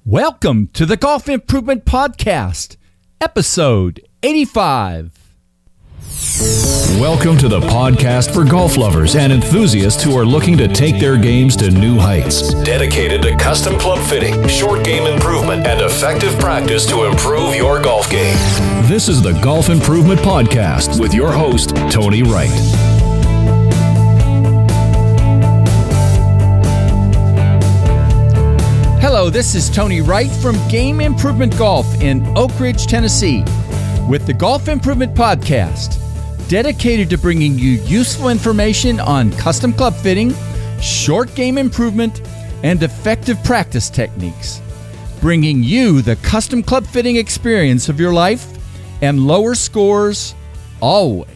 Welcome to the Golf Improvement Podcast, episode 85. Welcome to the podcast for golf lovers and enthusiasts who are looking to take their games to new heights. Dedicated to custom club fitting, short game improvement, and effective practice to improve your golf game. This is the Golf Improvement Podcast with your host, Tony Wright. Hello, this is Tony Wright from Game Improvement Golf in Oak Ridge, Tennessee, with the Golf Improvement Podcast, dedicated to bringing you useful information on custom club fitting, short game improvement, and effective practice techniques, bringing you the custom club fitting experience of your life and lower scores always.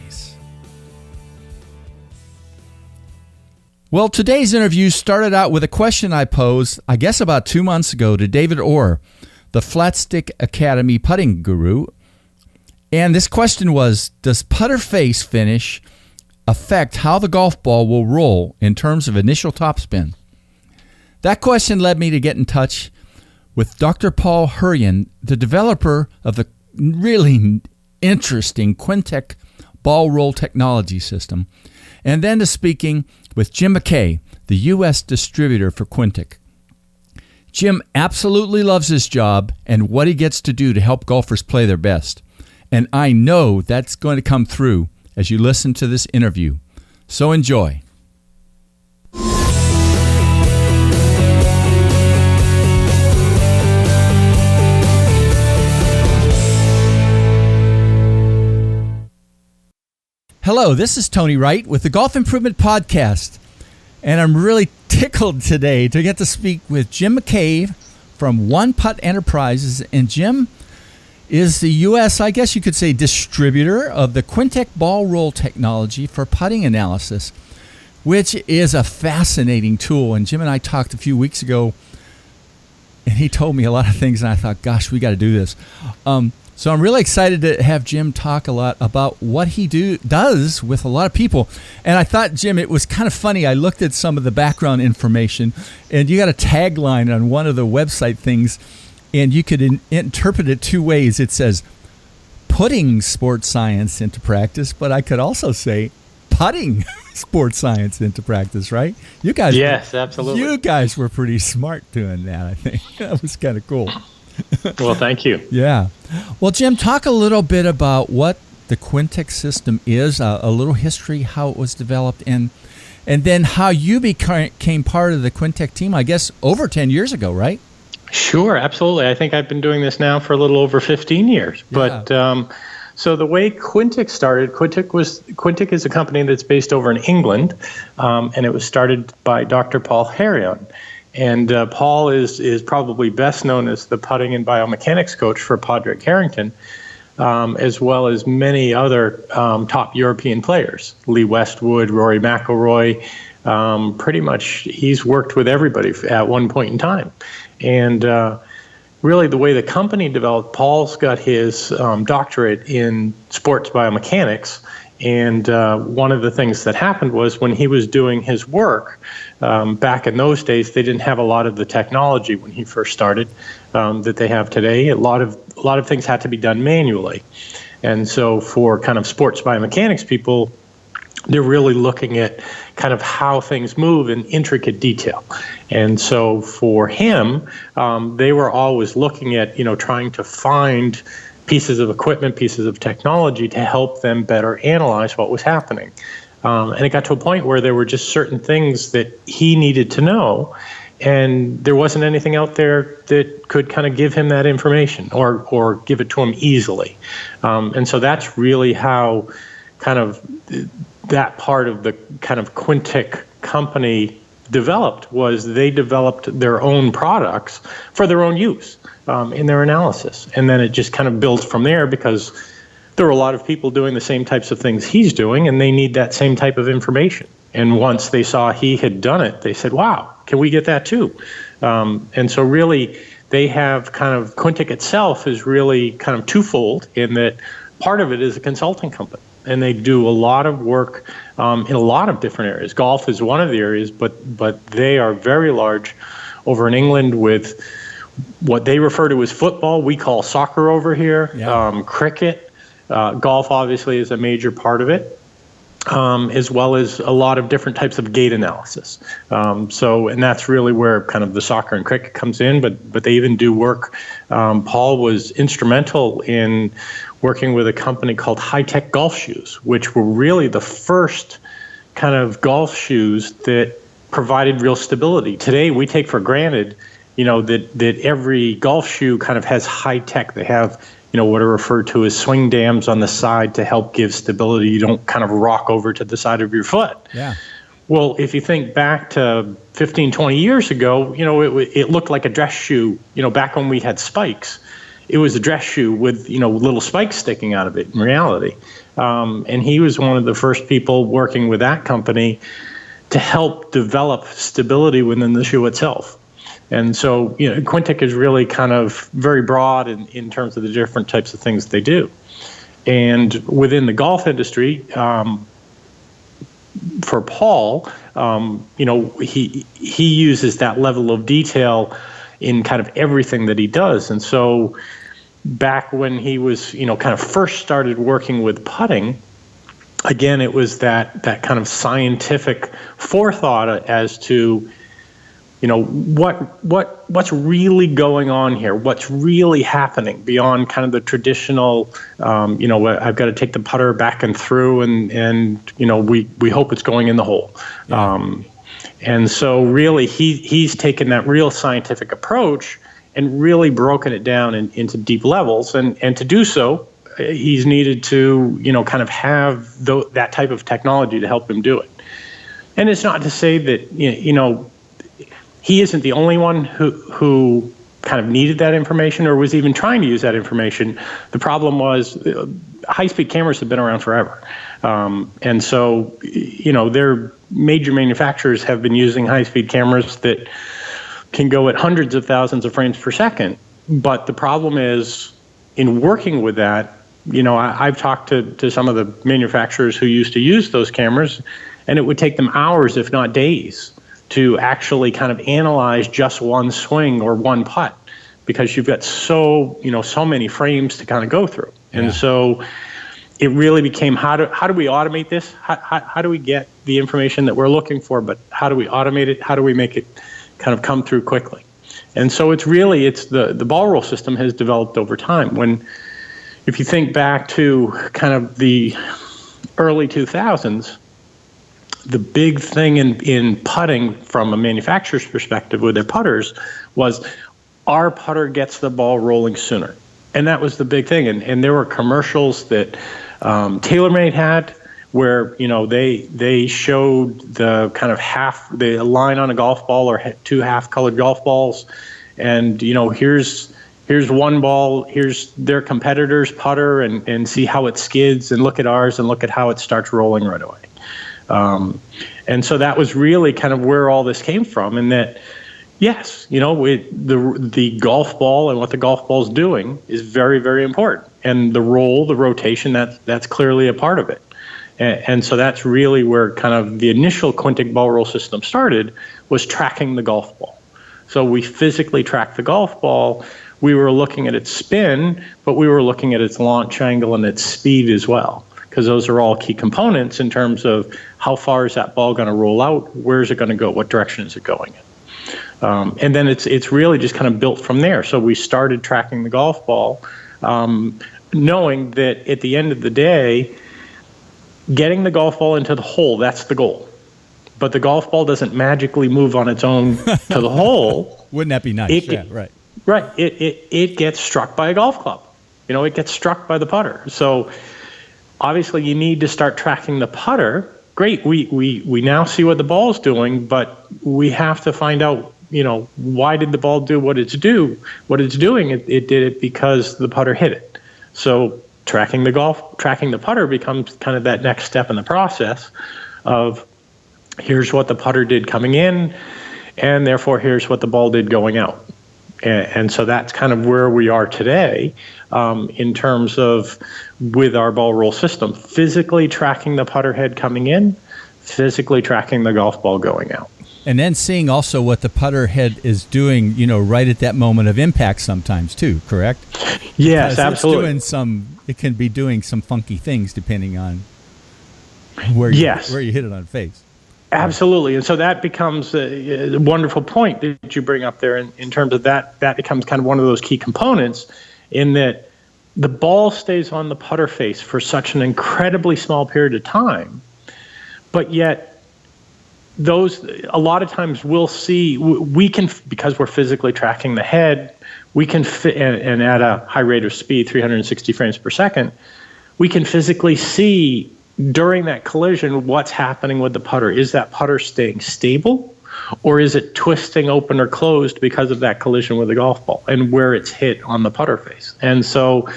Well, today's interview started out with a question I posed, I guess about 2 months ago, to David Orr, the Flat Stick Academy putting guru. And this question was, does putter face finish affect how the golf ball will roll in terms of initial topspin? That question led me to get in touch with Dr. Paul Hurrian, the developer of the really interesting Quintic ball roll technology system, and then to speaking with Jim MacKay, the U.S. distributor for Quintic. Jim absolutely loves his job and what he gets to do to help golfers play their best. And I know that's going to come through as you listen to this interview. So enjoy. Hello, this is Tony Wright with the Golf Improvement Podcast, and I'm really tickled today to get to speak with Jim MacKay from One Putt Enterprises, and Jim is the U.S., I guess you could say, distributor of the Quintic ball roll technology for putting analysis, which is a fascinating tool. And Jim and I talked a few weeks ago, and he told me a lot of things, and I thought, gosh, we got to do this. So I'm really excited to have Jim talk a lot about what he does with a lot of people. And I thought, Jim, it was kind of funny. I looked at some of the background information, and you got a tagline on one of the website things, and you could interpret it two ways. It says, putting sports science into practice, but I could also say putting sports science into practice, right? You guys, yes, absolutely. You guys were pretty smart doing that, I think. That was kind of cool. Well, thank you. Yeah. Well, Jim, talk a little bit about what the Quintic system is, a little history, how it was developed, and then how you became part of the Quintic team, I guess, over 10 years ago, right? Sure, absolutely. I think I've been doing this now for a little over 15 years. Yeah. But so the way Quintic started, Quintic is a company that's based over in England, and it was started by Dr. Paul Hurrian. And Paul is probably best known as the putting and biomechanics coach for Padraig Harrington, as well as many other top European players, Lee Westwood, Rory McIlroy. Pretty much he's worked with everybody at one point in time. And really the way the company developed, Paul's got his doctorate in sports biomechanics. And one of the things that happened was when he was doing his work, back in those days, they didn't have a lot of the technology when he first started that they have today. A lot of things had to be done manually. And so for kind of sports biomechanics people, they're really looking at kind of how things move in intricate detail. And so for him, they were always looking at, trying to find pieces of equipment, pieces of technology to help them better analyze what was happening. And it got to a point where there were just certain things that he needed to know, and there wasn't anything out there that could kind of give him that information or give it to him easily. And so that's really how kind of that part of the kind of Quintic company developed, was they developed their own products for their own use in their analysis. And then it just kind of builds from there, because there are a lot of people doing the same types of things he's doing, and they need that same type of information. And once they saw he had done it, they said, wow, can we get that too? And so really they have kind of, Quintic itself is really kind of twofold, in that part of it is a consulting company. And they do a lot of work in a lot of different areas. Golf is one of the areas, but they are very large over in England with what they refer to as football, we call soccer over here. Yeah. Cricket, golf obviously is a major part of it. As well as a lot of different types of gait analysis. And that's really where kind of the soccer and cricket comes in, but they even do work. Paul was instrumental in working with a company called High-Tech Golf Shoes, which were really the first kind of golf shoes that provided real stability. Today, we take for granted, that every golf shoe kind of has high tech. They have what are referred to as swing dams on the side to help give stability. You don't kind of rock over to the side of your foot. Yeah. Well, if you think back to 15, 20 years ago, it looked like a dress shoe, back when we had spikes. It was a dress shoe with, little spikes sticking out of it in reality. And he was one of the first people working with that company to help develop stability within the shoe itself. And so, Quintic is really kind of very broad in terms of the different types of things they do. And within the golf industry, for Paul, he uses that level of detail in kind of everything that he does. And so back when he was, kind of first started working with putting, again, it was that kind of scientific forethought as to what's really going on here, what's really happening beyond kind of the traditional, I've got to take the putter back and through, and we hope it's going in the hole. Yeah. And so really he's taken that real scientific approach and really broken it down into deep levels, and to do so, he's needed to kind of have that type of technology to help him do it. And it's not to say that he isn't the only one who kind of needed that information or was even trying to use that information. The problem was high-speed cameras have been around forever. And so, their major manufacturers have been using high-speed cameras that can go at hundreds of thousands of frames per second. But the problem is, in working with that, I've talked to some of the manufacturers who used to use those cameras, and it would take them hours, if not days, to actually kind of analyze just one swing or one putt, because you've got so many frames to kind of go through. Yeah. And so it really became, how do we automate this? How do we get the information that we're looking for, but how do we automate it? How do we make it kind of come through quickly? And so it's the ball roll system has developed over time. If you think back to kind of the early 2000s, the big thing in putting from a manufacturer's perspective with their putters was our putter gets the ball rolling sooner. And that was the big thing. And there were commercials that TaylorMade had where, they showed the kind of the line on a golf ball or two half-colored golf balls. And, here's one ball, here's their competitor's putter, and see how it skids, and look at ours and look at how it starts rolling right away. And so that was really kind of where all this came from, and that, yes, the golf ball and what the golf ball is doing is very, very important. And the rotation, that's clearly a part of it. And so that's really where kind of the initial Quintic ball roll system started, was tracking the golf ball. So we physically tracked the golf ball. We were looking at its spin, but we were looking at its launch angle and its speed as well, because those are all key components in terms of how far is that ball going to roll out, where is it going to go, what direction is it going in. And then it's really just kind of built from there. So we started tracking the golf ball, knowing that at the end of the day, getting the golf ball into the hole, that's the goal. But the golf ball doesn't magically move on its own to the hole. Wouldn't that be nice? Right. Right. It gets struck by a golf club. It gets struck by the putter. So obviously you need to start tracking the putter. Great. We now see what the ball's doing, but we have to find out, why did the ball do what it's doing? It did it because the putter hit it. So tracking the putter becomes kind of that next step in the process of, here's what the putter did coming in, and therefore here's what the ball did going out. And so that's kind of where we are today in terms of with our ball roll system, physically tracking the putter head coming in, physically tracking the golf ball going out. And then seeing also what the putter head is doing, right at that moment of impact sometimes too, correct? Yes, because absolutely. It can be doing some funky things depending on where you hit it on face. Absolutely. And so that becomes a wonderful point that you bring up there in terms of that. That becomes kind of one of those key components in that the ball stays on the putter face for such an incredibly small period of time, but yet a lot of times we can, because we're physically tracking the head, we can fit, and at a high rate of speed, 360 frames per second, we can physically see during that collision what's happening with the putter. Is that putter staying stable, or is it twisting open or closed because of that collision with the golf ball and where it's hit on the putter face? And so,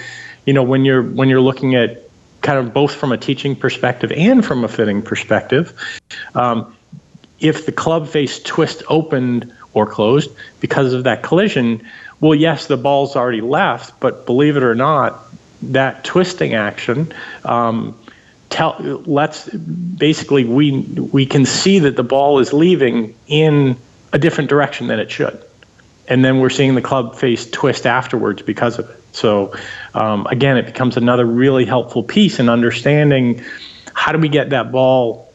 when you're looking at kind of both from a teaching perspective and from a fitting perspective, if the club face twists opened or closed because of that collision, well, yes, the ball's already left, but believe it or not, that twisting action basically we can see that the ball is leaving in a different direction than it should, and then we're seeing the club face twist afterwards because of it. So again, it becomes another really helpful piece in understanding how do we get that ball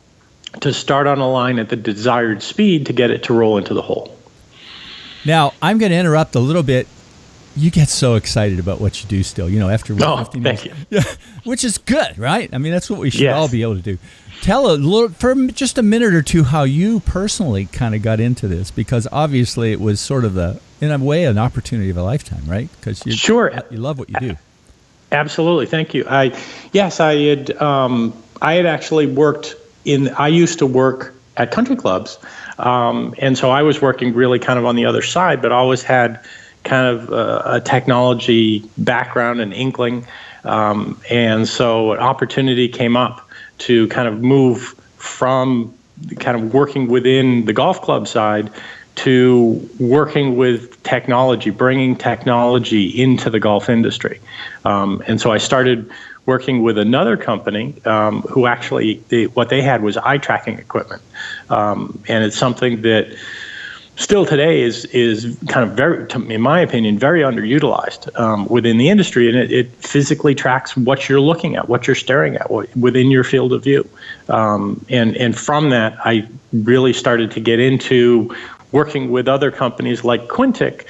to start on a line at the desired speed to get it to roll into the hole. Now, I'm going to interrupt a little bit. You get so excited about what you do still, after 15 minutes. Thank you. Yeah, which is good, right? I mean, that's what we should Yes. all be able to do. Tell a little, for just a minute or two, how you personally kind of got into this, because obviously it was sort of in a way, an opportunity of a lifetime, right? Because you love what you do. Absolutely. Thank you. I had actually worked I used to work at country clubs. And so I was working really kind of on the other side, but always had kind of a technology background and inkling. And so an opportunity came up to kind of move from kind of working within the golf club side to working with technology, bringing technology into the golf industry. And so I started working with another company who actually, what they had was eye tracking equipment. And it's something that still today is kind of very, in my opinion, very underutilized within the industry. And it physically tracks what you're looking at, what you're staring at within your field of view. And from that, I really started to get into working with other companies like Quintic,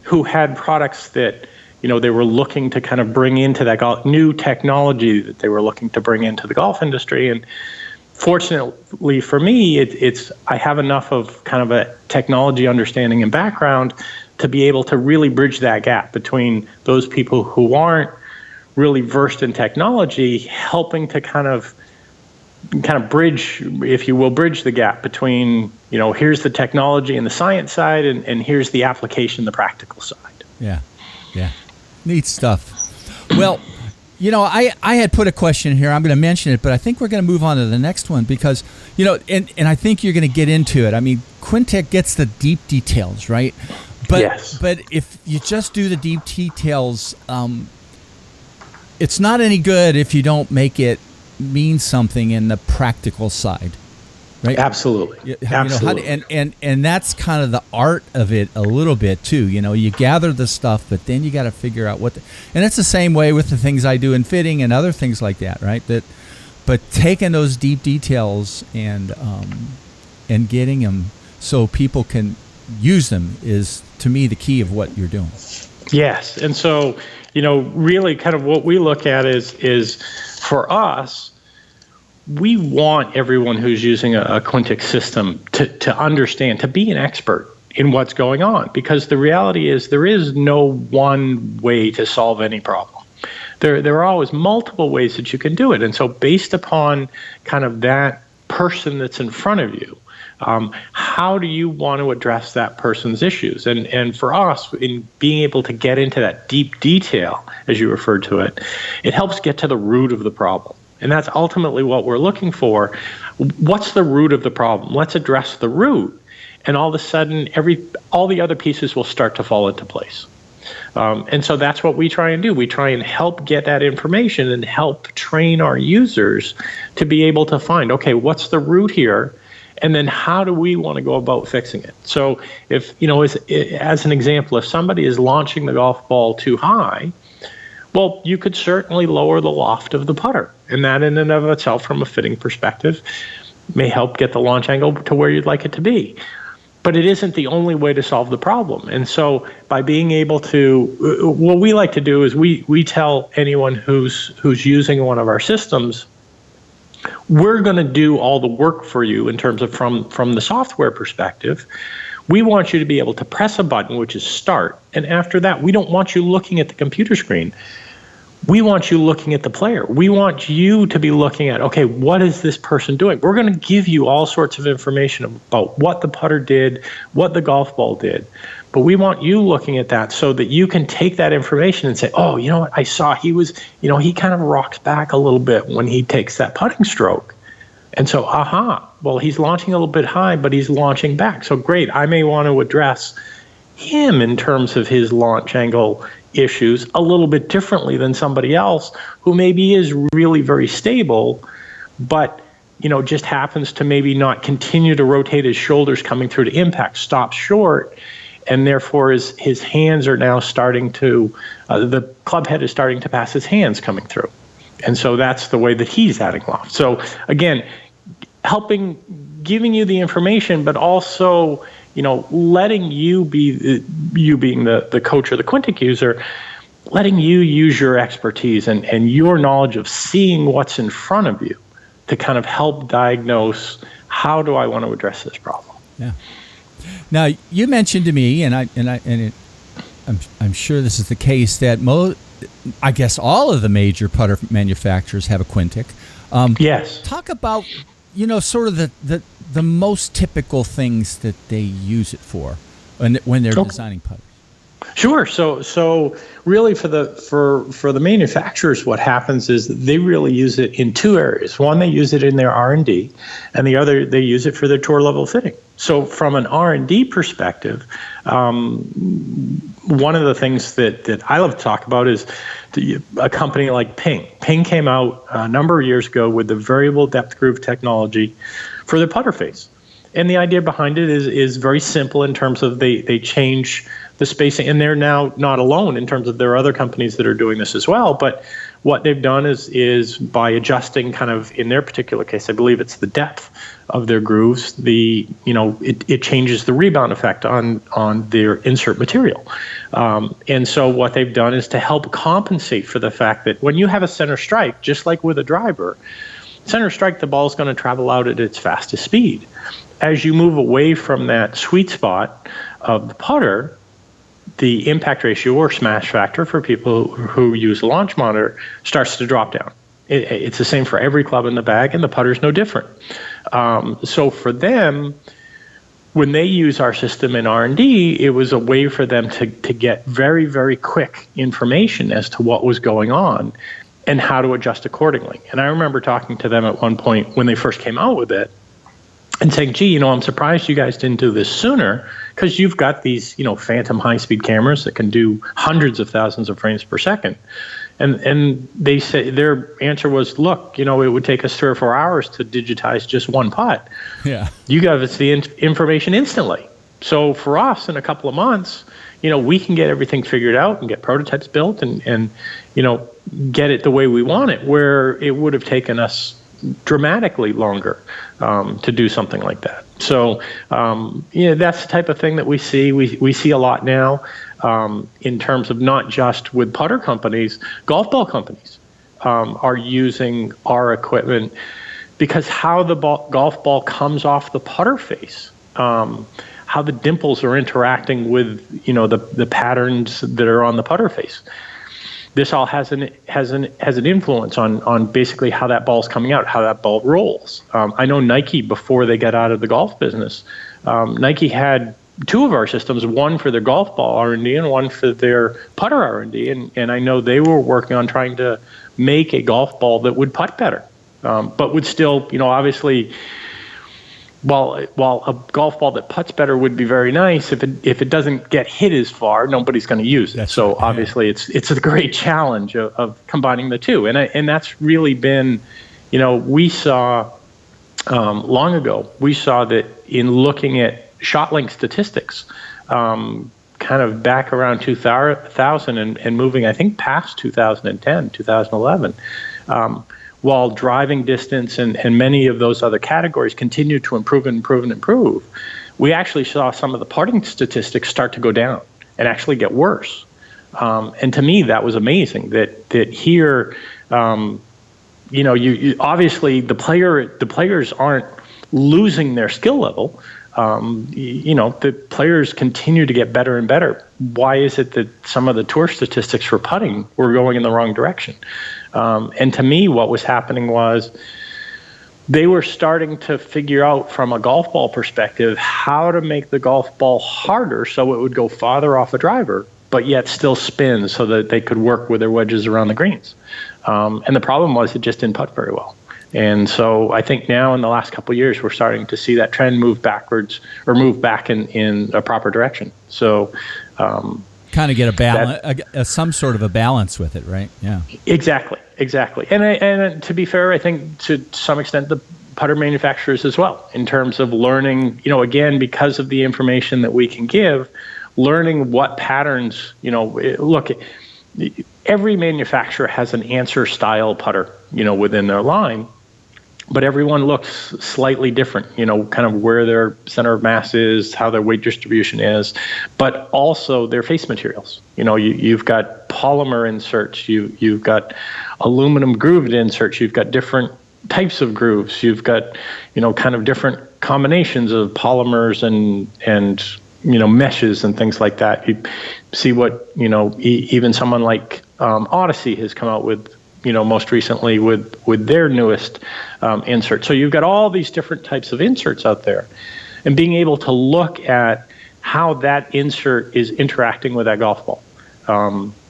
who had products that they were looking to kind of bring into that new technology that they were looking to bring into the golf industry. And fortunately for me, I have enough of kind of a technology understanding and background to be able to really bridge that gap between those people who aren't really versed in technology, helping to kind of bridge, if you will, bridge the gap between, here's the technology and the science side, and here's the application, the practical side. Yeah. Neat stuff. Well, I had put a question here. I'm going to mention it, but I think we're going to move on to the next one because, and I think you're going to get into it. I mean, Quintic gets the deep details, right? But, yes. But if you just do the deep details, it's not any good if you don't make it mean something in the practical side. Right? Absolutely. Absolutely. And that's kind of the art of it a little bit too. You gather the stuff, but then you got to figure out and it's the same way with the things I do in fitting and other things like that, right? But taking those deep details and getting them so people can use them is, to me, the key of what you're doing. Yes. And so, really kind of what we look at is for us, we want everyone who's using a Quintic system to understand, to be an expert in what's going on, because the reality is there is no one way to solve any problem. There are always multiple ways that you can do it. And so based upon kind of that person that's in front of you, how do you want to address that person's issues? And for us, in being able to get into that deep detail, as you referred to it, it helps get to the root of the problem. And that's ultimately what we're looking for. What's the root of the problem? Let's address the root. And all of a sudden, all the other pieces will start to fall into place. And so that's what we try and do. We try and help get that information and help train our users to be able to find, okay, what's the root here? And then how do we want to go about fixing it? So if, as an example, if somebody is launching the golf ball too high, well, you could certainly lower the loft of the putter. And that in and of itself, from a fitting perspective, may help get the launch angle to where you'd like it to be. But it isn't the only way to solve the problem. And so by being able to, what we like to do is we tell anyone who's using one of our systems, we're going to do all the work for you in terms of from the software perspective. We want you to be able to press a button, which is start. And after that, we don't want you looking at the computer screen. We want you looking at the player. We want you to be looking at, okay, what is this person doing? We're going to give you all sorts of information about what the putter did, what the golf ball did. But we want you looking at that so that you can take that information and say, oh, you know what, I saw he was, he kind of rocks back a little bit when he takes that putting stroke. And so, well, he's launching a little bit high, but he's launching back. So great, I may want to address him in terms of his launch angle issues a little bit differently than somebody else who maybe is really very stable, but just happens to maybe not continue to rotate his shoulders coming through to impact, stops short, and therefore his hands are now starting to, the club head is starting to pass his hands coming through. And so that's the way that he's adding loft. So again, giving you the information, but also letting you be, you being the coach or the Quintic user, letting you use your expertise and your knowledge of seeing what's in front of you to kind of help diagnose, how do I want to address this problem? Yeah. Now, you mentioned to me, I'm sure this is the case, that I guess all of the major putter manufacturers have a Quintic. Yes. Talk about, sort of the most typical things that they use it for when they're designing putters. Sure. So really for the manufacturers, what happens is they really use it in two areas. One, they use it in their R&D, and the other, they use it for their tour level fitting. So from an R&D perspective, one of the things that I love to talk about is a company like Ping. Ping came out a number of years ago with the variable depth groove technology for their putter face. And the idea behind it is very simple in terms of they change the spacing, and they're now not alone in terms of there are other companies that are doing this as well. But what they've done is by adjusting kind of, in their particular case, I believe it's the depth of their grooves, it changes the rebound effect on their insert material. And so what they've done is to help compensate for the fact that when you have a center strike, just like with a driver, center strike, the ball is going to travel out at its fastest speed. As you move away from that sweet spot of the putter, the impact ratio or smash factor for people who use a launch monitor starts to drop down. It's the same for every club in the bag, and the putter's no different. So for them, when they use our system in R&D, it was a way for them to get very, very quick information as to what was going on and how to adjust accordingly. And I remember talking to them at one point when they first came out with it and saying, gee, I'm surprised you guys didn't do this sooner, because you've got these, phantom high-speed cameras that can do hundreds of thousands of frames per second. And they say their answer was, look, it would take us 3 or 4 hours to digitize just one putt. Yeah. You give us the information instantly. So for us, in a couple of months, we can get everything figured out and get prototypes built and get it the way we want it, where it would have taken us dramatically longer to do something like that. So, that's the type of thing that we see. We see a lot now in terms of not just with putter companies, golf ball companies are using our equipment, because how the golf ball comes off the putter face, how the dimples are interacting with, the patterns that are on the putter face. This all has an influence on basically how that ball's coming out, how that ball rolls. I know Nike, before they got out of the golf business, Nike had 2 of our systems, one for their golf ball R&D and one for their putter R&D, and I know they were working on trying to make a golf ball that would putt better, but would still, obviously, while a golf ball that putts better would be very nice, if it doesn't get hit as far, nobody's going to use it. That's so right, obviously, it's a great challenge of combining the two, and that's really been, we saw long ago, we saw that in looking at shot length statistics, kind of back around 2000 and moving, I think, past 2010, 2011, while driving distance and many of those other categories continued to improve, we actually saw some of the putting statistics start to go down and actually get worse. And to me, that was amazing. That here, you obviously the players aren't losing their skill level. The players continue to get better and better. Why is it that some of the tour statistics for putting were going in the wrong direction? And to me, what was happening was they were starting to figure out from a golf ball perspective how to make the golf ball harder so it would go farther off a driver, but yet still spin so that they could work with their wedges around the greens. And the problem was it just didn't putt very well. And so I think now in the last couple of years, we're starting to see that trend move backwards or move back in a proper direction. So kind of get a balance, some sort of a balance with it, right? Yeah. Exactly. And to be fair, I think to some extent the putter manufacturers as well, in terms of learning, again, because of the information that we can give, learning what patterns, look, every manufacturer has an answer style putter, within their line. But everyone looks slightly different, kind of where their center of mass is, how their weight distribution is, but also their face materials. You've got polymer inserts, you've got aluminum grooved inserts, you've got different types of grooves, you've got, kind of different combinations of polymers and meshes and things like that. You see what, even someone like Odyssey has come out with, most recently with their newest insert. So you've got all these different types of inserts out there, and being able to look at how that insert is interacting with that golf ball,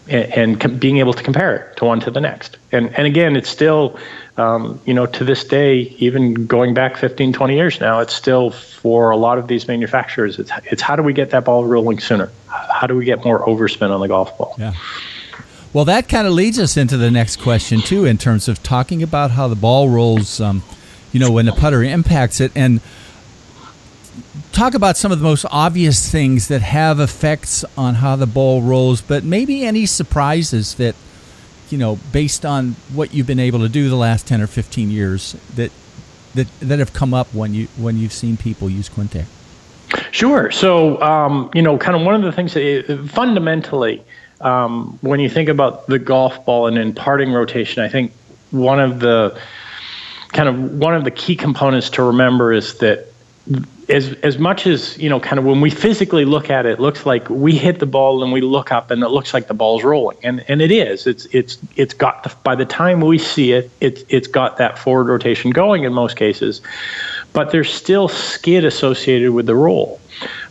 and being able to compare it to one to the next. And again, it's still, to this day, even going back 15, 20 years now, it's still for a lot of these manufacturers, it's how do we get that ball rolling sooner? How do we get more overspin on the golf ball? Yeah. Well, that kind of leads us into the next question, too, in terms of talking about how the ball rolls, when the putter impacts it, and talk about some of the most obvious things that have effects on how the ball rolls, but maybe any surprises that, based on what you've been able to do the last 10 or 15 years that have come up when you've seen people use Quintic. Sure. So, kind of one of the things that fundamentally, when you think about the golf ball and imparting rotation, I think one of the key components to remember is that as much as, kind of when we physically look at it, it looks like we hit the ball and we look up and it looks like the ball's rolling. And it is. It's got, by the time we see it, it's got that forward rotation going in most cases. But there's still skid associated with the roll.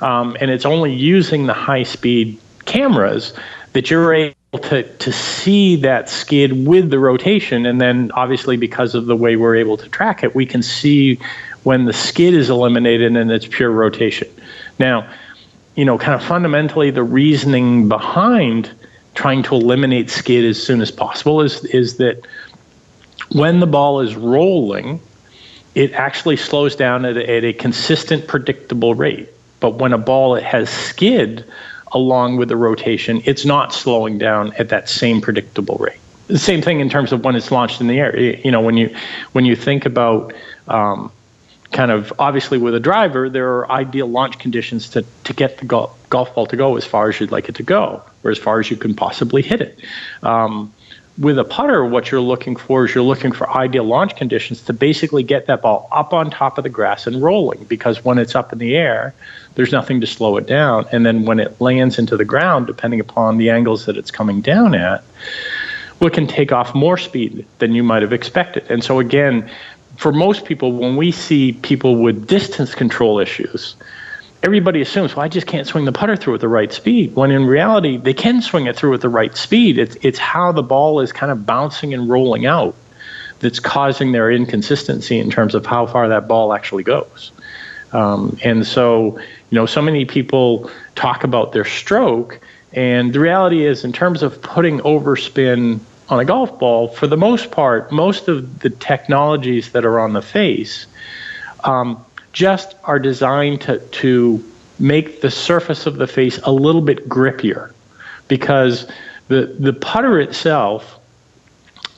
And it's only using the high-speed cameras that you're able to see that skid with the rotation. And then obviously because of the way we're able to track it, we can see when the skid is eliminated and it's pure rotation. Now, kind of fundamentally the reasoning behind trying to eliminate skid as soon as possible is that when the ball is rolling, it actually slows down at a consistent, predictable rate. But when a ball has skid along with the rotation, it's not slowing down at that same predictable rate. The same thing in terms of when it's launched in the air. When you think about kind of obviously with a driver, there are ideal launch conditions to get the golf ball to go as far as you'd like it to go, or as far as you can possibly hit it. With a putter, what you're looking for is ideal launch conditions to basically get that ball up on top of the grass and rolling, because when it's up in the air, there's nothing to slow it down. And then when it lands into the ground, depending upon the angles that it's coming down at, well, it can take off more speed than you might have expected. And so again, for most people, when we see people with distance control issues, everybody assumes, well, I just can't swing the putter through at the right speed, when in reality, they can swing it through at the right speed. It's how the ball is kind of bouncing and rolling out that's causing their inconsistency in terms of how far that ball actually goes. And so, so many people talk about their stroke, and the reality is, in terms of putting overspin on a golf ball, for the most part, most of the technologies that are on the face just are designed to make the surface of the face a little bit grippier, because the putter itself,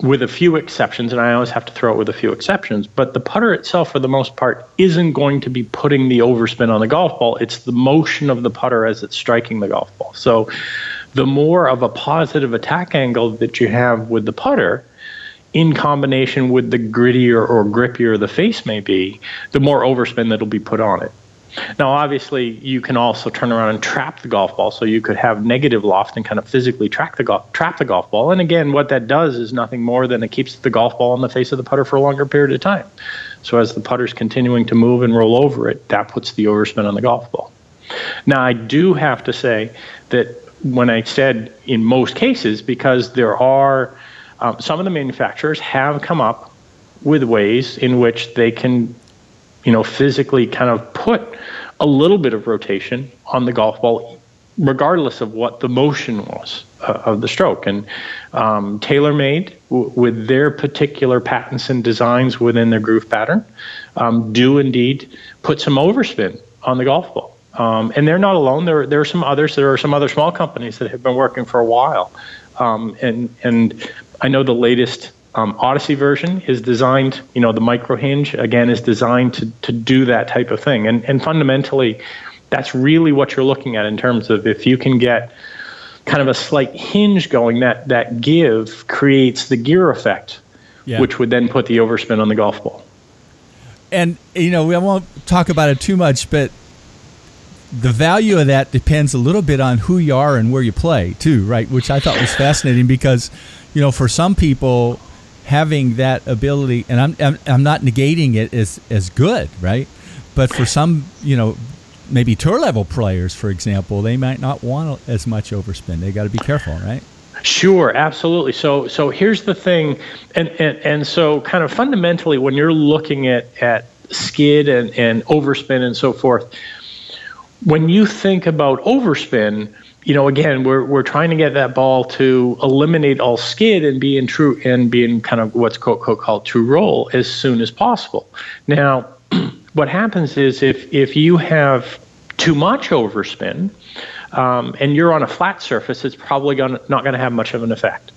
with a few exceptions, and I always have to throw it with a few exceptions, but the putter itself, for the most part, isn't going to be putting the overspin on the golf ball. It's the motion of the putter as it's striking the golf ball. So the more of a positive attack angle that you have with the putter, in combination with the grittier or grippier the face may be, the more overspin that'll be put on it. Now, obviously, you can also turn around and trap the golf ball, so you could have negative loft and kind of physically trap the golf ball. And again, what that does is nothing more than it keeps the golf ball on the face of the putter for a longer period of time. So as the putter's continuing to move and roll over it, that puts the overspin on the golf ball. Now, I do have to say that when I said in most cases, because there are some of the manufacturers have come up with ways in which they can, physically kind of put a little bit of rotation on the golf ball, regardless of what the motion was of the stroke. And TaylorMade, with their particular patents and designs within their groove pattern, do indeed put some overspin on the golf ball. And they're not alone. There are some others. There are some other small companies that have been working for a while. And I know the latest Odyssey version is designed, the micro hinge, again, is designed to do that type of thing. And fundamentally, that's really what you're looking at in terms of if you can get kind of a slight hinge going, that give creates the gear effect, which would then put the overspin on the golf ball. And, we won't talk about it too much, but the value of that depends a little bit on who you are and where you play, too, right? Which I thought was fascinating because, for some people, having that ability, and I'm not negating it as good, right? But for some, maybe tour level players, for example, they might not want as much overspin. They got to be careful, right? Sure, absolutely. So here's the thing, and so kind of fundamentally, when you're looking at skid and overspin and so forth, when you think about overspin, again, we're trying to get that ball to eliminate all skid and be in kind of what's called true roll as soon as possible. Now, what happens is if you have too much overspin and you're on a flat surface, it's probably not going to have much of an effect.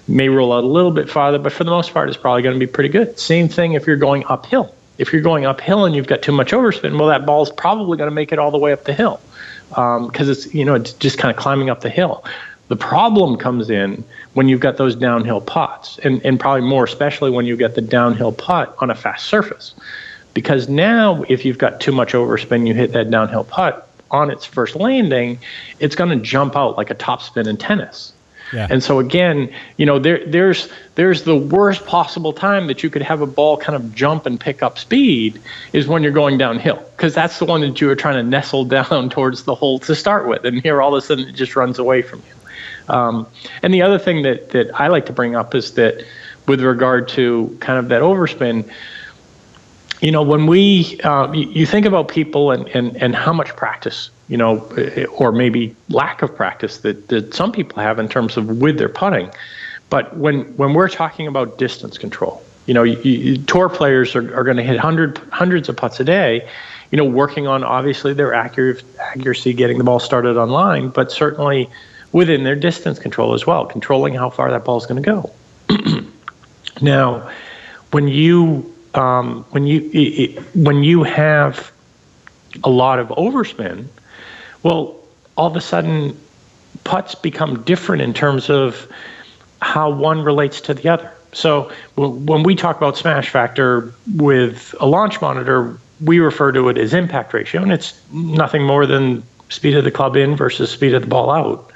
It may roll out a little bit farther, but for the most part, it's probably going to be pretty good. Same thing if you're going uphill. If you're going uphill and you've got too much overspin, well, that ball's probably going to make it all the way up the hill. Because it's just kind of climbing up the hill. The problem comes in when you've got those downhill putts, and probably more especially when you get the downhill putt on a fast surface. Because now, if you've got too much overspin, you hit that downhill putt on its first landing, it's going to jump out like a topspin in tennis. Yeah. And so again, there's the worst possible time that you could have a ball kind of jump and pick up speed is when you're going downhill, because that's the one that you were trying to nestle down towards the hole to start with, and here all of a sudden it just runs away from you. And the other thing that I like to bring up is that with regard to kind of that overspin, when you think about people and how much practice, or maybe lack of practice that some people have in terms of with their putting. But when we're talking about distance control, tour players are going to hit hundreds of putts a day, working on obviously their accuracy, getting the ball started on line, but certainly within their distance control as well, controlling how far that ball is going to go. Now, when you have a lot of overspin, well, all of a sudden, putts become different in terms of how one relates to the other. So when we talk about smash factor with a launch monitor, we refer to it as impact ratio, and it's nothing more than speed of the club in versus speed of the ball out.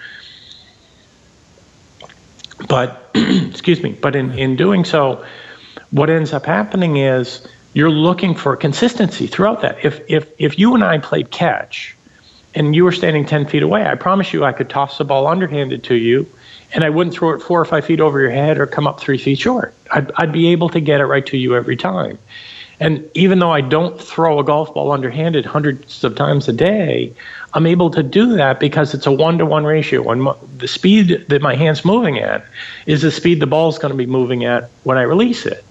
But, but in doing so, what ends up happening is you're looking for consistency throughout that. If you and I played catch and you were standing 10 feet away, I promise you I could toss the ball underhanded to you and I wouldn't throw it 4 or 5 feet over your head or come up 3 feet short. I'd be able to get it right to you every time. And even though I don't throw a golf ball underhanded hundreds of times a day, I'm able to do that because it's a 1-to-1 ratio. And the speed that my hand's moving at is the speed the ball's going to be moving at when I release it.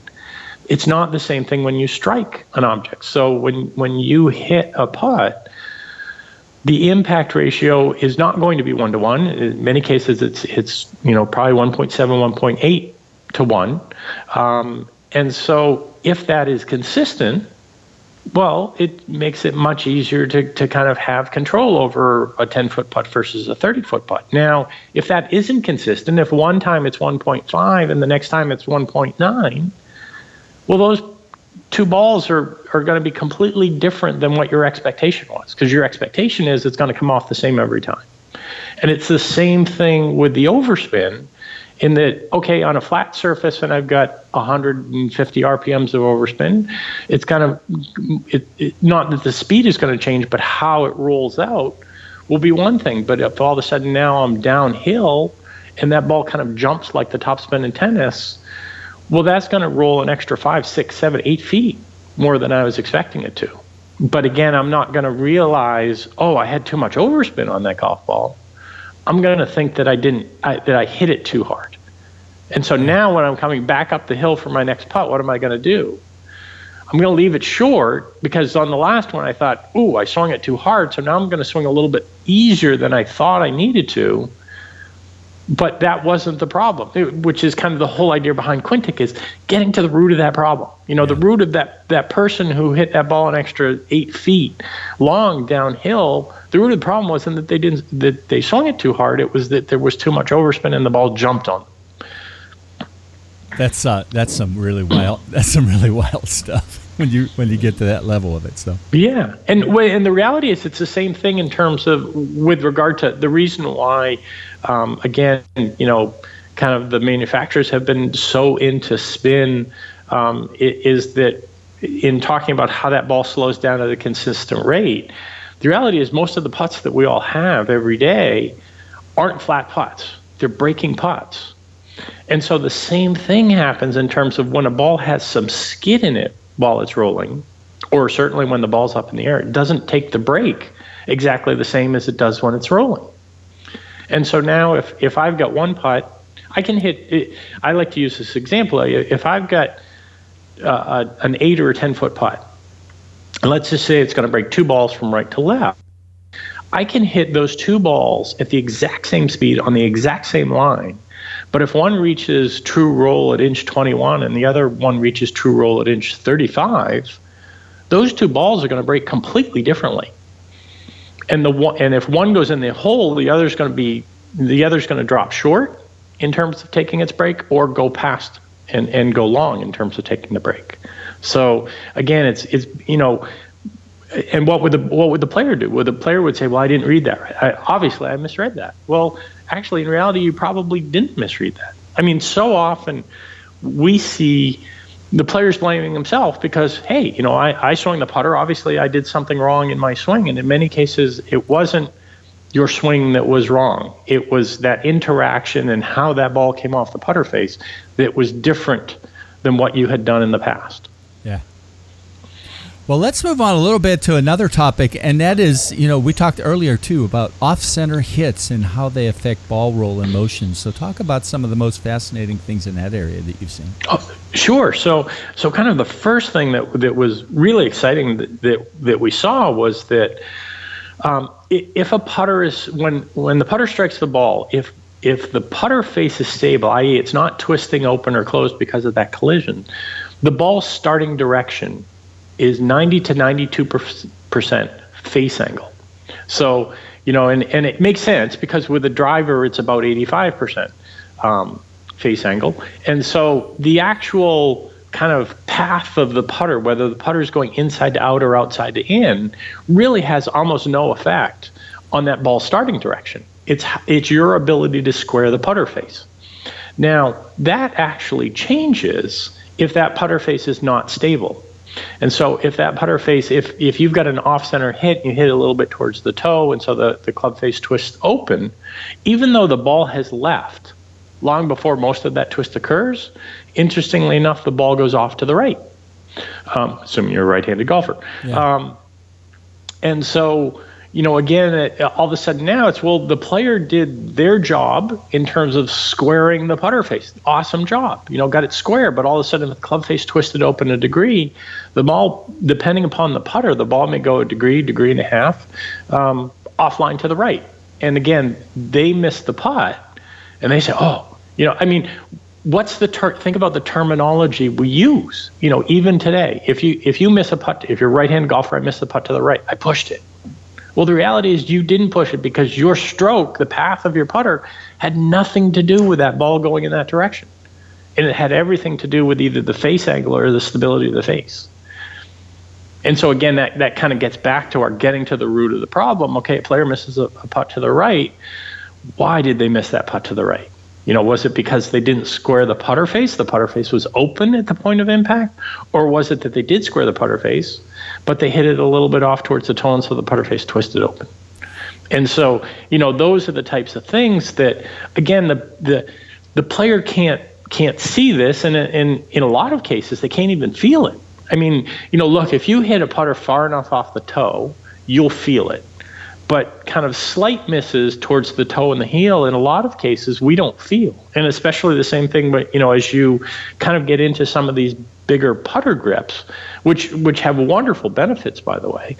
It's not the same thing when you strike an object. So when you hit a putt, the impact ratio is not going to be 1-to-1. In many cases, it's probably 1.7, 1.8 to 1. And so if that is consistent, well, it makes it much easier to kind of have control over a 10-foot putt versus a 30-foot putt. Now, if that isn't consistent, if one time it's 1.5 and the next time it's 1.9, well, those two balls are going to be completely different than what your expectation was, because your expectation is it's going to come off the same every time. And it's the same thing with the overspin, in that, okay, on a flat surface and I've got 150 RPMs of overspin, it's kind of, not that the speed is going to change, but how it rolls out will be one thing. But if all of a sudden now I'm downhill and that ball kind of jumps like the topspin in tennis, well, that's going to roll an extra 5, 6, 7, 8 feet more than I was expecting it to. But again, I'm not going to realize, oh, I had too much overspin on that golf ball. I'm going to think that I hit it too hard. And so now when I'm coming back up the hill for my next putt, what am I going to do? I'm going to leave it short, because on the last one I thought, ooh, I swung it too hard, so now I'm going to swing a little bit easier than I thought I needed to. But that wasn't the problem, which is kind of the whole idea behind Quintic, is getting to the root of that problem. The root of that person who hit that ball an extra 8 feet long downhill. The root of the problem wasn't that they swung it too hard. It was that there was too much overspin and the ball jumped on them. That's some really wild stuff when you get to that level of it. So yeah, and the reality is it's the same thing in terms of with regard to the reason why, again, kind of the manufacturers have been so into spin, is that in talking about how that ball slows down at a consistent rate. The reality is most of the putts that we all have every day aren't flat putts. They're breaking putts. And so the same thing happens in terms of when a ball has some skid in it while it's rolling, or certainly when the ball's up in the air. It doesn't take the break exactly the same as it does when it's rolling. And so now if I've got one putt, I can hit it. I like to use this example. If I've got an 8 or a 10-foot putt, and let's just say it's going to break 2 balls from right to left, I can hit those 2 balls at the exact same speed on the exact same line. But if one reaches true roll at inch 21 and the other one reaches true roll at inch 35, those 2 balls are going to break completely differently. And if one goes in the hole, the other's going to drop short in terms of taking its break, or go past and go long in terms of taking the break. So again, it's and what would the player do? Well, the player would say, well, I didn't read that right. Obviously, I misread that. Well, actually, in reality, you probably didn't misread that. I mean, so often we see the players blaming themselves because, hey, I swung the putter. Obviously, I did something wrong in my swing. And in many cases, it wasn't your swing that was wrong. It was that interaction and how that ball came off the putter face that was different than what you had done in the past. Yeah. Well, let's move on a little bit to another topic, and that is, we talked earlier, too, about off-center hits and how they affect ball roll and motion. So talk about some of the most fascinating things in that area that you've seen. Oh, sure. So kind of the first thing that was really exciting that we saw was that if a putter is, when the putter strikes the ball, if the putter face is stable, i.e. it's not twisting open or closed because of that collision, the ball's starting direction is 90 to 92% face angle. So, and it makes sense because with a driver, it's about 85% face angle. And so the actual kind of path of the putter, whether the putter is going inside to out or outside to in, really has almost no effect on that ball starting direction. It's your ability to square the putter face. Now, that actually changes if that putter face is not stable. And so if that putter face, if you've got an off-center hit, you hit it a little bit towards the toe, and so the club face twists open, even though the ball has left long before most of that twist occurs, interestingly enough, the ball goes off to the right, assuming you're a right-handed golfer. Yeah. And so, again, all of a sudden now it's, well, the player did their job in terms of squaring the putter face. Awesome job. Got it square, but all of a sudden the club face twisted open a degree. The ball, depending upon the putter, the ball may go a degree and a half offline to the right. And again, they missed the putt, and they say, what's think about the terminology we use, even today. If you miss a putt, if you're a right-handed golfer, I missed the putt to the right, I pushed it. Well, the reality is you didn't push it because your stroke, the path of your putter, had nothing to do with that ball going in that direction. And it had everything to do with either the face angle or the stability of the face. And so again, that kind of gets back to our getting to the root of the problem. Okay, a player misses a putt to the right. Why did they miss that putt to the right? Was it because they didn't square the putter face? The putter face was open at the point of impact? Or was it that they did square the putter face, but they hit it a little bit off towards the toe, and so the putter face twisted open? And so, those are the types of things that, again, the player can't see this, and in a lot of cases, they can't even feel it. I mean, look, if you hit a putter far enough off the toe, you'll feel it. But kind of slight misses towards the toe and the heel, in a lot of cases, we don't feel. And especially the same thing, but as you kind of get into some of these bigger putter grips, which have wonderful benefits, by the way,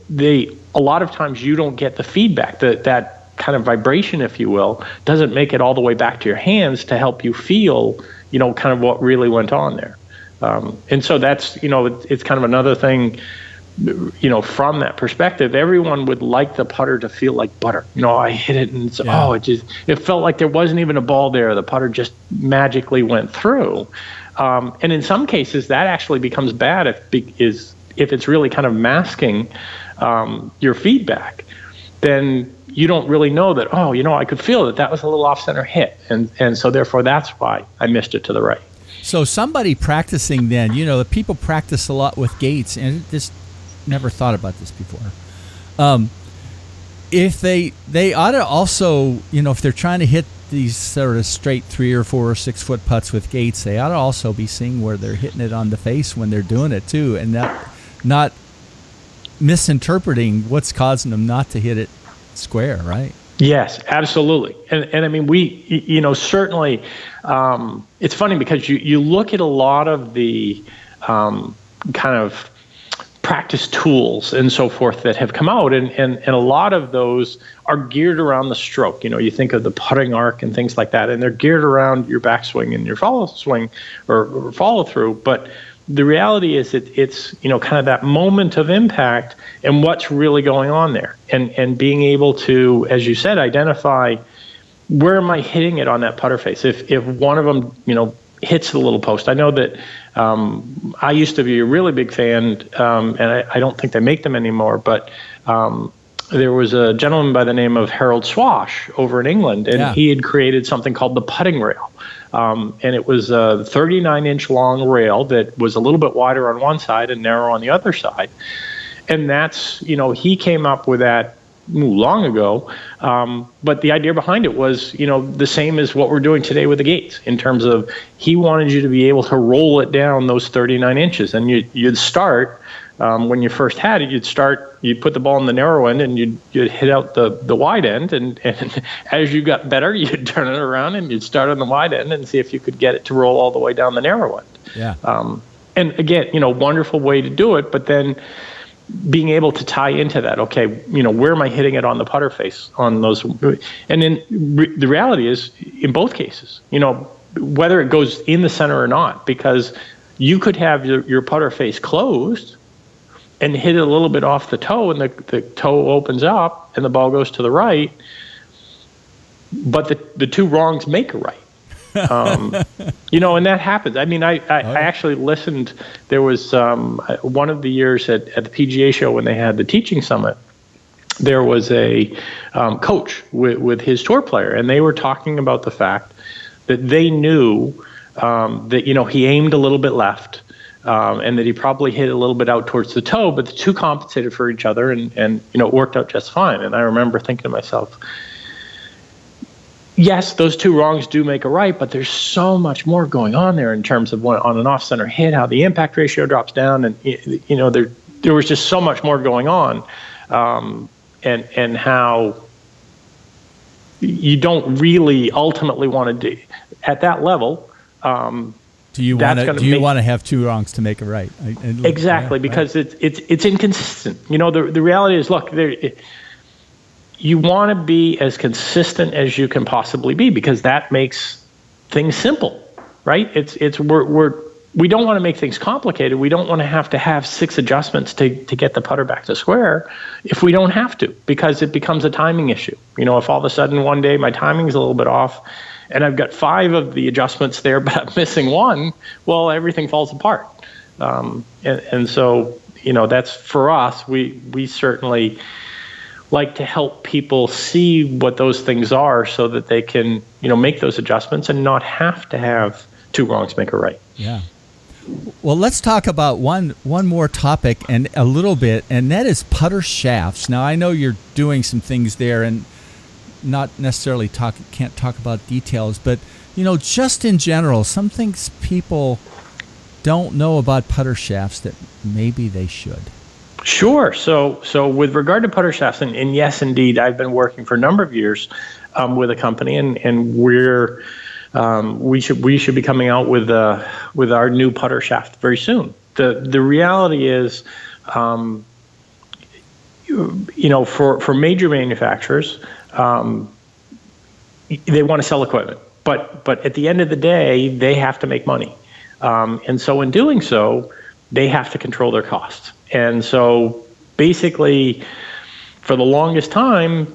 they a lot of times you don't get the feedback, that kind of vibration, if you will, doesn't make it all the way back to your hands to help you feel, kind of what really went on there. And so that's, it's kind of another thing. From that perspective, everyone would like the putter to feel like butter. I hit it and it felt like there wasn't even a ball there. The putter just magically went through. And in some cases, that actually becomes bad if it's really kind of masking your feedback. Then you don't really know that, I could feel that was a little off-center hit. And so therefore, that's why I missed it to the right. So somebody practicing then, the people practice a lot with gates, and just never thought about this before. If they ought to also, if they're trying to hit these sort of straight 3 or 4 or 6 foot putts with gates, they ought to also be seeing where they're hitting it on the face when they're doing it too, and not misinterpreting what's causing them not to hit it square, right? Yes, absolutely. And I mean, we, certainly, it's funny because you look at a lot of the kind of practice tools and so forth that have come out, and a lot of those are geared around the stroke. You think of the putting arc and things like that, and they're geared around your backswing and your follow swing or follow through. But the reality is it's kind of that moment of impact and what's really going on there, and being able to, as you said, identify where am I hitting it on that putter face. If one of them hits the little post. I know that I used to be a really big fan, and I don't think they make them anymore, but there was a gentleman by the name of Harold Swash over in England, and he had created something called the putting rail. And it was a 39-inch long rail that was a little bit wider on one side and narrow on the other side. And that's, he came up with that long ago. But the idea behind it was, the same as what we're doing today with the gates, in terms of he wanted you to be able to roll it down those 39 inches. And you'd start, when you first had it, you'd put the ball in the narrow end and you'd hit out the wide end. And as you got better, you'd turn it around and you'd start on the wide end and see if you could get it to roll all the way down the narrow end. Yeah. And again, wonderful way to do it, but then being able to tie into that, okay, where am I hitting it on the putter face on those? And then the reality is, in both cases, whether it goes in the center or not, because you could have your putter face closed and hit it a little bit off the toe, and the toe opens up and the ball goes to the right, but the two wrongs make a right. And that happens. I mean, I actually listened. There was one of the years at the PGA show when they had the teaching summit, there was a coach with his tour player, and they were talking about the fact that they knew that, he aimed a little bit left, and that he probably hit a little bit out towards the toe, but the two compensated for each other, and it worked out just fine. And I remember thinking to myself, yes, those two wrongs do make a right, but there's so much more going on there in terms of on an off-center hit, how the impact ratio drops down, and there was just so much more going on, and how you don't really ultimately want to do at that level. Do you want to have two wrongs to make a right? Exactly, because it's inconsistent. The reality is, look, you want to be as consistent as you can possibly be, because that makes things simple, right? We don't want to make things complicated. We don't want to have 6 adjustments to get the putter back to square if we don't have to, because it becomes a timing issue. If all of a sudden one day my timing's a little bit off and I've got 5 of the adjustments there, but I'm missing 1, well, everything falls apart. And so, that's for us. We certainly like to help people see what those things are so that they can, make those adjustments and not have to have 2 wrongs make a right. Yeah. Well, let's talk about one more topic and a little bit, and that is putter shafts. Now, I know you're doing some things there, and not necessarily can't talk about details, but just in general, some things people don't know about putter shafts that maybe they should. Sure. So with regard to putter shafts, and yes, indeed, I've been working for a number of years with a company, and we should be coming out with our new putter shaft very soon. The reality is, for major manufacturers, they want to sell equipment, but at the end of the day, they have to make money, and so in doing so, they have to control their costs. And so basically, for the longest time,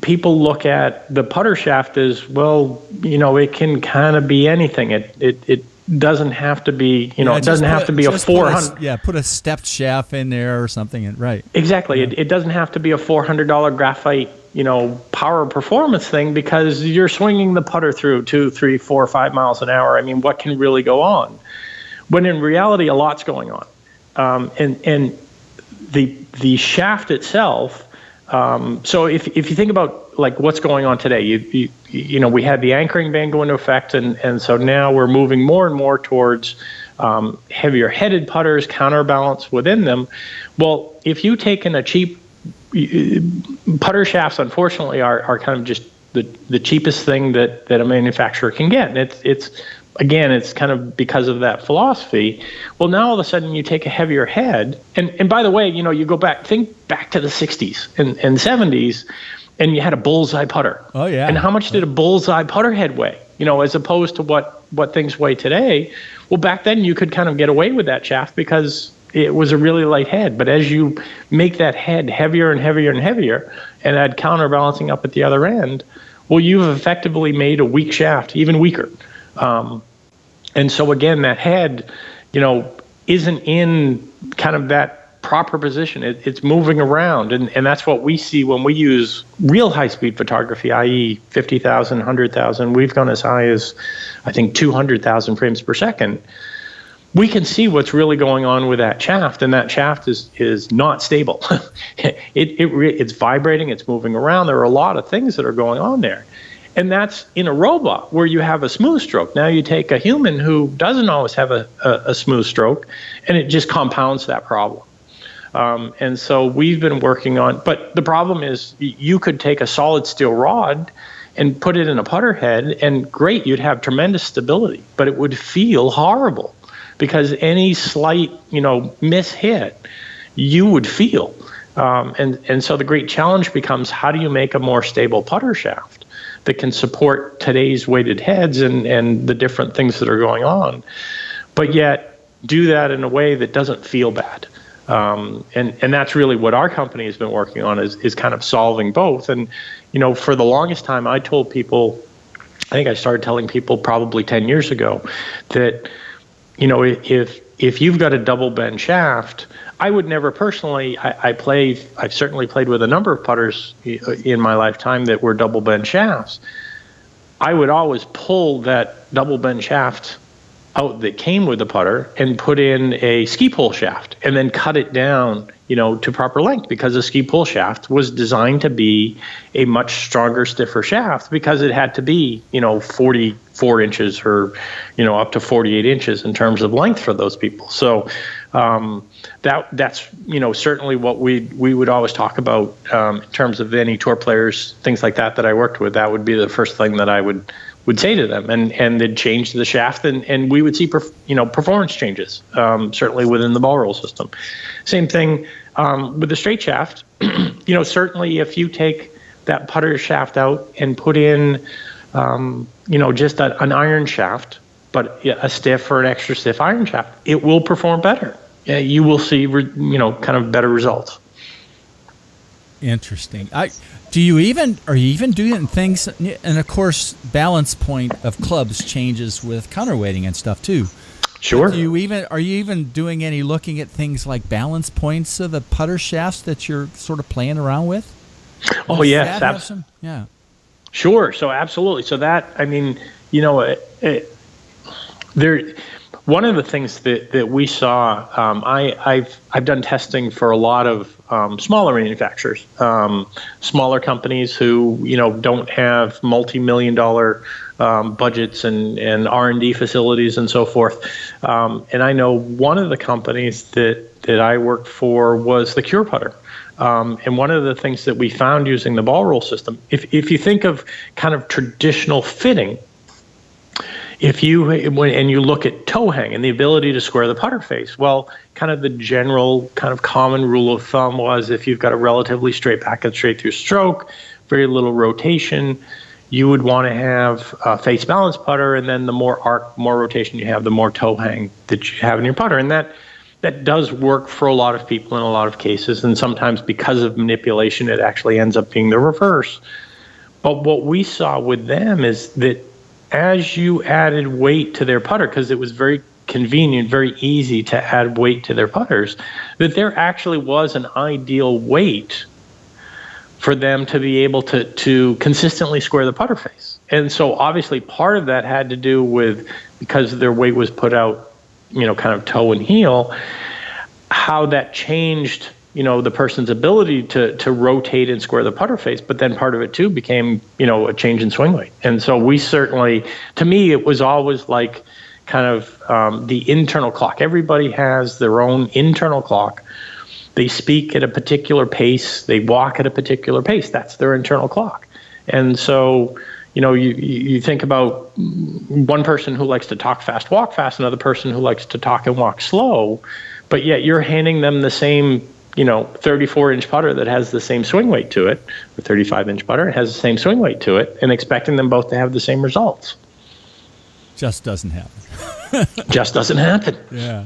people look at the putter shaft as, well, it can kind of be anything. It doesn't have to be, it doesn't have to be a 400. Put a stepped shaft in there or something. Right. Exactly. Yeah. It doesn't have to be a $400 graphite, power performance thing, because you're swinging the putter through 2, 3, 4, 5 miles an hour. I mean, what can really go on? When in reality, a lot's going on. And the shaft itself. So if you think about like what's going on today, we had the anchoring band go into effect, and so now we're moving more and more towards heavier headed putters, counterbalance within them. Well, if you take in a cheap putter shafts, unfortunately, are kind of just the cheapest thing that a manufacturer can get. And it's kind of because of that philosophy. Well, now all of a sudden you take a heavier head, and by the way, you think back to the 60s and 70s, and you had a bullseye putter. Oh yeah. And how much did a bullseye putter head weigh? As opposed to what things weigh today. Well, back then you could kind of get away with that shaft because it was a really light head. But as you make that head heavier and heavier and heavier, and add counterbalancing up at the other end, well, you've effectively made a weak shaft even weaker. And so again, that head, isn't in kind of that proper position. It's moving around, and that's what we see when we use real high-speed photography, i.e. 50,000, 100,000. We've gone as high as, I think, 200,000 frames per second. We can see what's really going on with that shaft, and that shaft is not stable. It's vibrating, it's moving around. There are a lot of things that are going on there. And that's in a robot where you have a smooth stroke. Now you take a human who doesn't always have a smooth stroke, and it just compounds that problem. And so we've been working on, but the problem is you could take a solid steel rod and put it in a putter head, and great, you'd have tremendous stability, but it would feel horrible because any slight, mishit, you would feel. And so the great challenge becomes, how do you make a more stable putter shaft that can support today's weighted heads and the different things that are going on, but yet do that in a way that doesn't feel bad. And that's really what our company has been working on, is kind of solving both. And, for the longest time, I told people, I think I started telling people probably 10 years ago that, if you've got a double bend shaft, I would never personally, I've certainly played with a number of putters in my lifetime that were double bend shafts. I would always pull that double bend shaft out that came with the putter and put in a ski pole shaft and then cut it down, to proper length, because a ski pole shaft was designed to be a much stronger, stiffer shaft because it had to be, 44 inches or, up to 48 inches in terms of length for those people. So That's certainly what we would always talk about in terms of any tour players, things like that I worked with. That would be the first thing that I would say to them, and they'd change the shaft, and we would see performance changes, certainly within the ball roll system. Same thing with the straight shaft. Certainly if you take that putter shaft out and put in just an iron shaft, but a stiff or an extra stiff iron shaft, it will perform better. You will see kind of better results. Interesting. Are you even doing things, and of course balance point of clubs changes with counterweighting and stuff too. Sure. Are you even doing any looking at things like balance points of the putter shafts that you're sort of playing around with? Oh yes, yeah. Sure. So absolutely. So that, there. One of the things that we saw, I've done testing for a lot of smaller manufacturers, smaller companies who don't have multi-million-dollar budgets and R&D facilities and so forth. And I know one of the companies that I worked for was the Cure Putter. And one of the things that we found using the ball roll system, if you think of kind of traditional fitting, when you look at toe hang and the ability to square the putter face, well, kind of the general kind of common rule of thumb was if you've got a relatively straight back and straight through stroke, very little rotation, you would want to have a face balance putter, and then the more arc, more rotation you have, the more toe hang that you have in your putter. And that does work for a lot of people in a lot of cases, and sometimes because of manipulation, it actually ends up being the reverse. But what we saw with them is that as you added weight to their putter, because it was very convenient, very easy to add weight to their putters, that there actually was an ideal weight for them to be able to consistently square the putter face. And so obviously part of that had to do with, because their weight was put out, kind of toe and heel, how that changed the person's ability to rotate and square the putter face, but then part of it too became, a change in swing weight. And so we certainly, to me, it was always like kind of the internal clock. Everybody has their own internal clock. They speak at a particular pace. They walk at a particular pace. That's their internal clock. And so, you think about one person who likes to talk fast, walk fast, another person who likes to talk and walk slow, but yet you're handing them the same 34-inch putter that has the same swing weight to it, or 35-inch putter, and has the same swing weight to it, and expecting them both to have the same results. Just doesn't happen. Just doesn't happen. Yeah.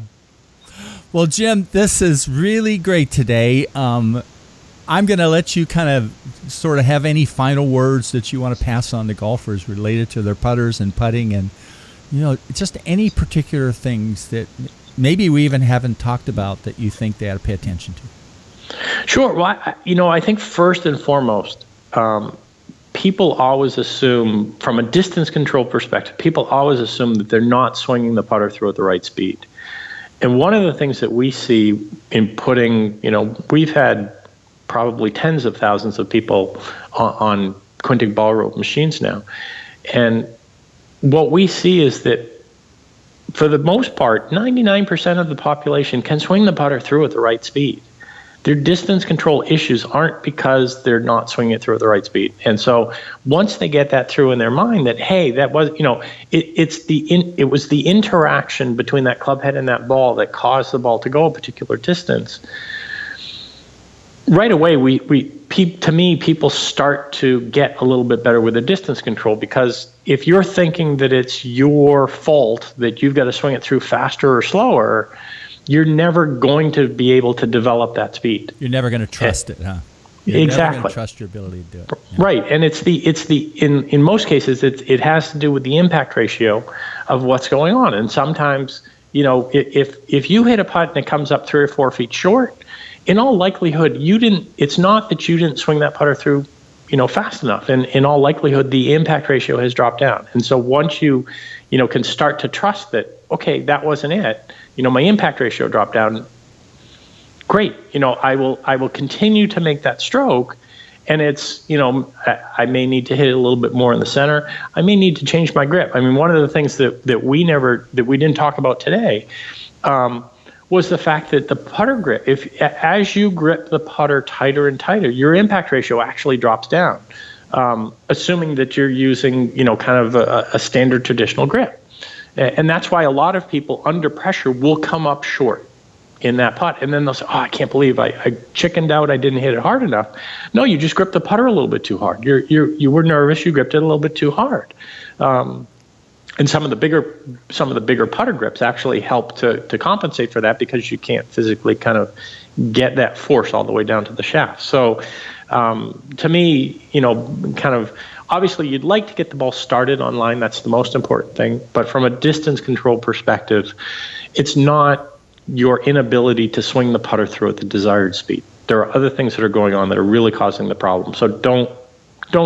Well, Jim, this is really great today. I'm going to let you kind of sort of have any final words that you want to pass on to golfers related to their putters and putting, and just any particular things that maybe we even haven't talked about that you think they ought to pay attention to. Sure. Well, I think first and foremost, people always assume, from a distance control perspective, people always assume that they're not swinging the putter through at the right speed. And one of the things that we see in putting, we've had probably tens of thousands of people on Quintic ball rope machines now. And what we see is that for the most part, 99% of the population can swing the putter through at the right speed. Their distance control issues aren't because they're not swinging it through at the right speed. And so once they get that through in their mind that, hey, that was, it was the interaction between that club head and that ball that caused the ball to go a particular distance. Right away, to me, people start to get a little bit better with the distance control, because if you're thinking that it's your fault that you've got to swing it through faster or slower, you're never going to be able to develop that speed. You're never going to trust it, huh? You're exactly. Never going to trust your ability to do it. Yeah. Right, and in most cases it has to do with the impact ratio of what's going on. And sometimes, if you hit a putt and it comes up 3 or 4 feet short, in all likelihood it's not that you didn't swing that putter through fast enough, and in all likelihood the impact ratio has dropped down. And so once you can start to trust that, okay, that wasn't it, my impact ratio dropped down, great, I will continue to make that stroke, and it's, I may need to hit it a little bit more in the center, I may need to change my grip. I mean, one of the things that we didn't talk about today, was the fact that the putter grip, as you grip the putter tighter and tighter, your impact ratio actually drops down, assuming that you're using, kind of a standard traditional grip. And that's why a lot of people under pressure will come up short in that putt. And then they'll say, I can't believe I chickened out. I didn't hit it hard enough. No, you just gripped the putter a little bit too hard. You were nervous. You gripped it a little bit too hard. And some of the bigger putter grips actually help to compensate for that, because you can't physically kind of get that force all the way down to the shaft. So to me, kind of, obviously you'd like to get the ball started on line. That's the most important thing. But from a distance control perspective, it's not your inability to swing the putter through at the desired speed. There are other things that are going on that are really causing the problem. So don't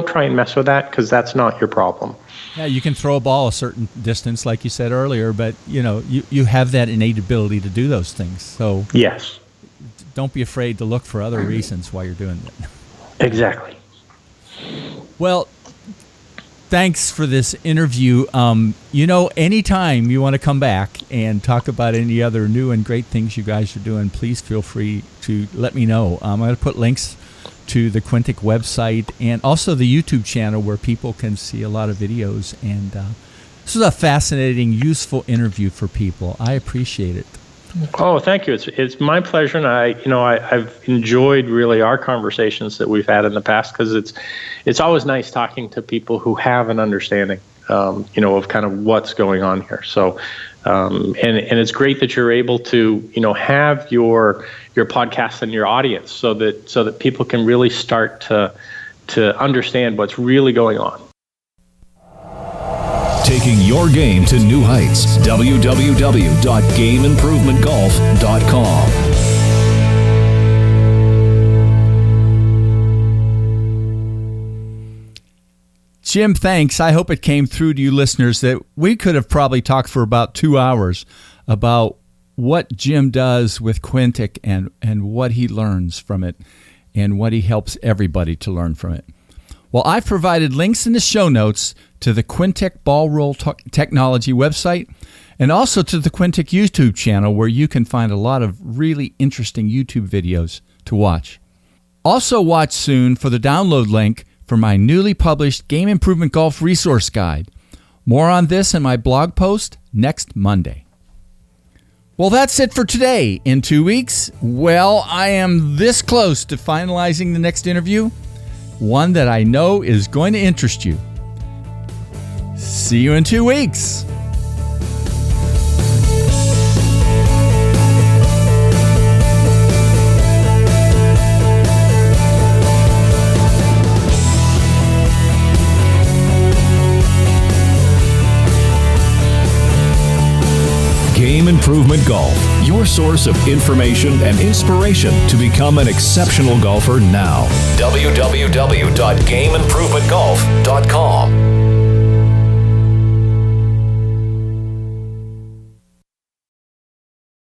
try and mess with that, because that's not your problem. Yeah, you can throw a ball a certain distance, like you said earlier, but you have that innate ability to do those things. So yes, don't be afraid to look for other reasons why you're doing it. Exactly. Well, thanks for this interview. Anytime you want to come back and talk about any other new and great things you guys are doing, please feel free to let me know. I'm going to put links to the Quintic website and also the YouTube channel where people can see a lot of videos. And this is a fascinating, useful interview for people. I appreciate it. Oh, thank you. It's my pleasure, and I've enjoyed really our conversations that we've had in the past, because it's always nice talking to people who have an understanding, of kind of what's going on here. So, and it's great that you're able to, have your podcast and your audience, so that people can really start to understand what's really going on. Taking your game to new heights. www.gameimprovementgolf.com. Jim, thanks. I hope it came through to you listeners that we could have probably talked for about 2 hours about what Jim does with Quintic and what he learns from it and what he helps everybody to learn from it. Well, I've provided links in the show notes to the Quintic Ball Roll Technology website and also to the Quintic YouTube channel, where you can find a lot of really interesting YouTube videos to watch. Also watch soon for the download link for my newly published Game Improvement Golf Resource Guide. More on this in my blog post next Monday. Well, that's it for today. In 2 weeks, I am this close to finalizing the next interview, one that I know is going to interest you. See you in 2 weeks. Game Improvement Golf, your source of information and inspiration to become an exceptional golfer now. www.gameimprovementgolf.com